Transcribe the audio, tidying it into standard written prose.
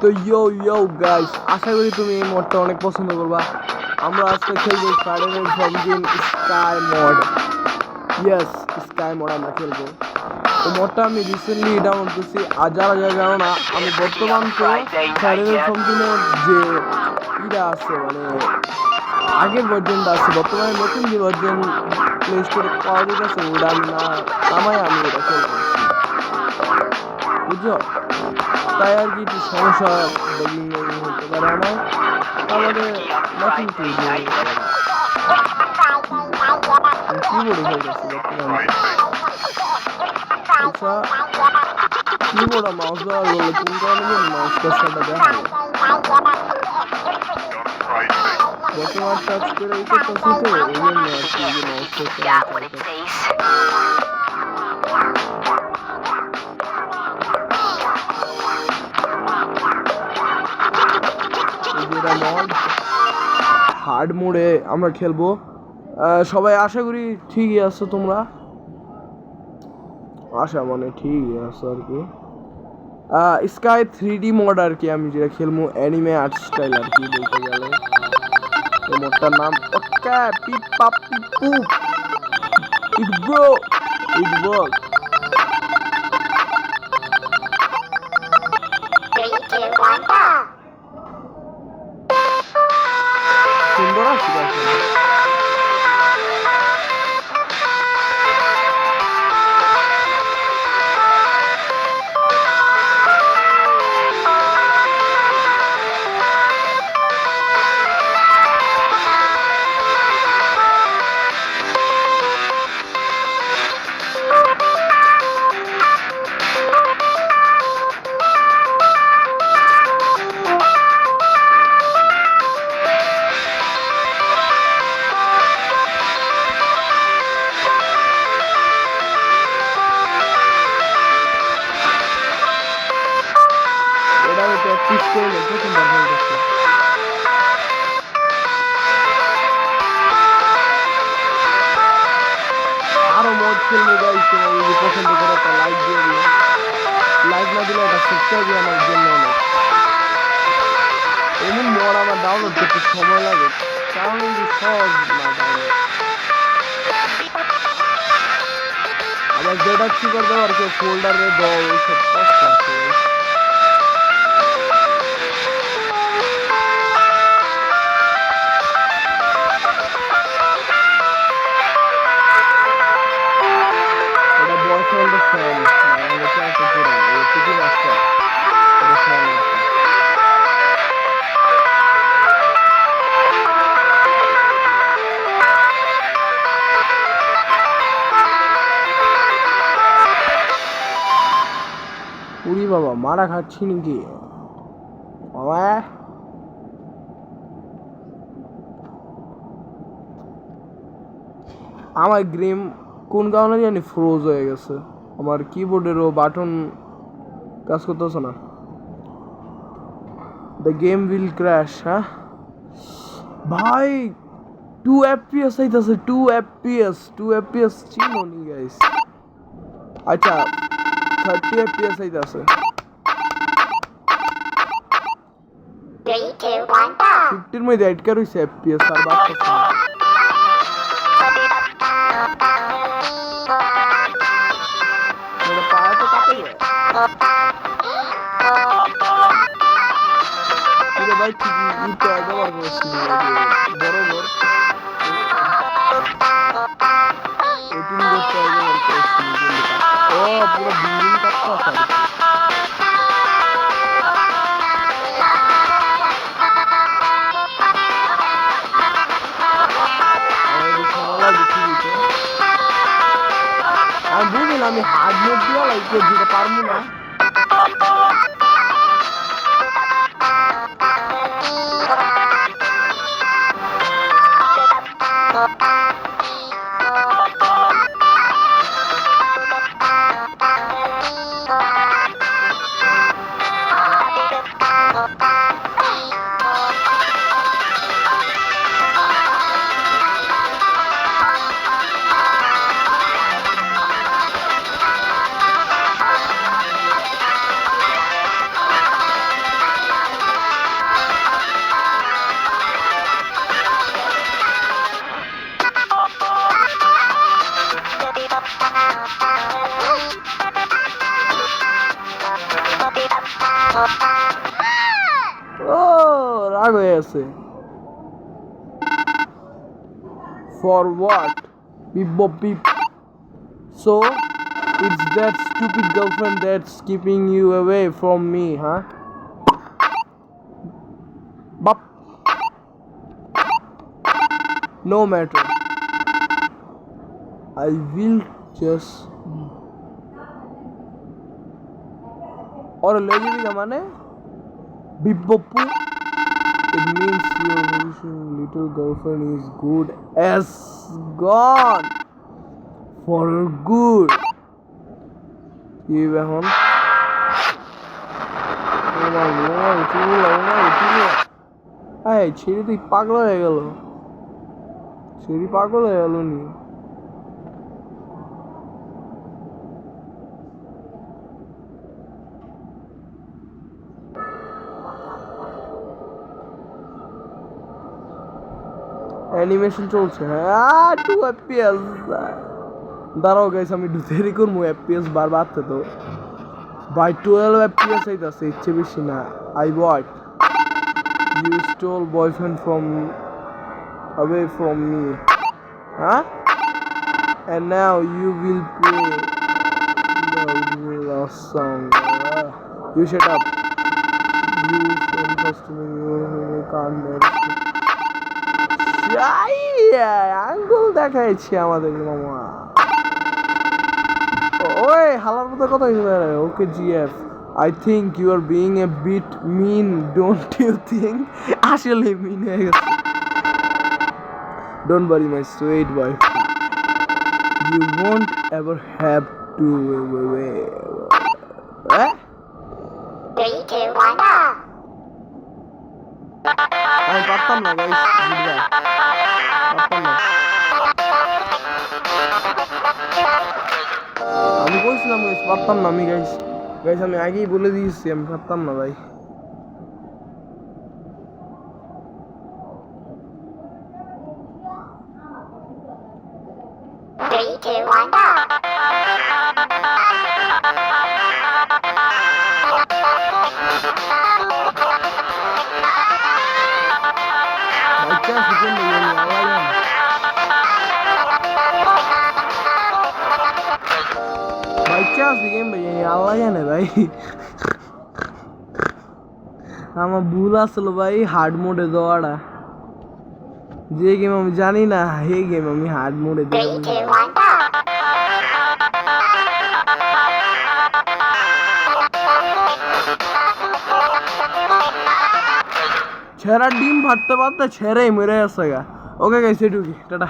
তো ইয়ো গাইস, আশা করি তুমি এই মোডটা অনেক পছন্দ করবা। আমরা আজকে খেলবো Friday from game sky mode. Yes, sky mode আমরা খেলবো। এই মোডটা আমি রিসেন্টলি ডাউনলোড করছি। আর যারা জানো না, আমি বর্তমান তো ফ্রাইডে ফ্রম গেমের যে ইটা আছে, মানে আগের ভার্জনটা আছে, বর্তমানে নতুন যে ভার্জন প্লে স্টোরে পাওয়া যেতেছে ওটা আমি নামাই আমি এটা খেলবো, বুঝছো? তাই আর কি একটু সমস্যা বেগিং হতে পারে আমার। তাহলে নাথিং টু ডু, কিবোর্ডে খেলতেছি বর্তমানে। আচ্ছা, কিবোর্ড আর মাউস দেওয়ার বলে কোন কারণে মাউস কাজটা দেখা বর্তমান টাচ করে এই করতেছি, তো এই জন্য আর কি মাউস কাজটা। হার্ড মোডে আমরা খেলবো। সবাই আশা করি ঠিকই আছো তোমরা, আশা মানে ঠিকই আছো আর কি। স্কাই 3D মোড আর কি আমি যেটা খেলবো, অ্যানিমে আর্ট স্টাইল আর কি বলতে গেলে। এই মোডটার নাম ওকে পিপ পাপ পিপ পুপ ইট ব্রো ইট ওয়ার্ক। সুন্দর আছে প্র্যাকটিস করলে প্রথমবার হয়ে গেছে। আরো মড খেলবো গাইস, তোমরা যদি পছন্দ করো তা লাইক দিয়ে দিও। লাইক না দিলে এটা সাবস্ক্রাইব আমার জন্য অনেক। এমন মড আমার ডাউনলোড করতে সময় লাগে, কারণ সহজ না ডাউনলোড। আবার যেটা কি করতে পারো কেউ ফোল্ডারে দাও, এইসব কষ্ট আছে। উড়ি বাবা, মারা খাচ্ছি নাকি বাবা? আমার গেম কোন কারণে জানি ফ্রোজ হয়ে গেছে, আমার কিবোর্ডেরও বাটন কাজ করতেছে না। The game will crash. হ্যাঁ ভাই, 2 FPS আইতাছে, 2 FPS চিনো নি গাইস? আচ্ছা 30 FPS আইতাছে। 50 মধ্যে আটকা রইছে FPS আর বাড়তেছে না। মেরে পায়ে তো কাটে যায়। পুরো ভাই কি ইটা ব্যবহার করছি বড় বড় এটিন করতে ব্যবহার করছি। ও পুরো বিল্ডিং কাটতে আছে। আমি বুঝলাম আমি হার্ড মোড দিয়ে লাইক দিতে পারবো না। ও রাগ হয়ে আছে। For what? Beep bop beep. So it's that stupid girlfriend that's keeping you away from me, huh? Bop. No matter. I will just. और ले भी जमाने beep bop. It means your little girlfriend is good as gone for good. কি এখন ছেড়ে তুই পাগল হয়ে গেল, ছেড়ে পাগল হয়ে গেল নি। অ্যানিমেশন চলছে, হ্যাঁ 2 FPS। দাঁড়াও গাইস, আমি একটু দেরি করবো, FPS বার বাড়তে তো ভাই 12 FPS আইতাছে, ইচ্ছে বেশি না। I what? You stole boyfriend from away from me, huh? And now you will play the last song. You shut up. You first to me, you can't manage. আঙ্গুল দেখাইছি আমাদের মামা। ওই হালার মতো কথা ওকে GF. I think you are being a bit mean, don't you think? আসলে mean হয়ে গেছে। Don't worry my sweet boy, you won't ever have to eh? 3, 2, 1, go! আমি পারতাম না গাইস, পারতাম না। আমি বলছিলাম গাইস পারতাম না, আমি গাইস আমি আগেই বলে দিয়েছি আমি পারতাম না ভাই। আল্লাহ জানে ভাই, আমার ভুল আসলো ভাই হার্ড মোডে দেওয়াটা। যে গেম আমি জানি না এই গেম আমি হার্ড মোডে দেব। ছেঁড়া ডিম ভাততে পারতে ছেড়েই মরে গেছে গা। ওকে গাইস এটুকি, টাটা।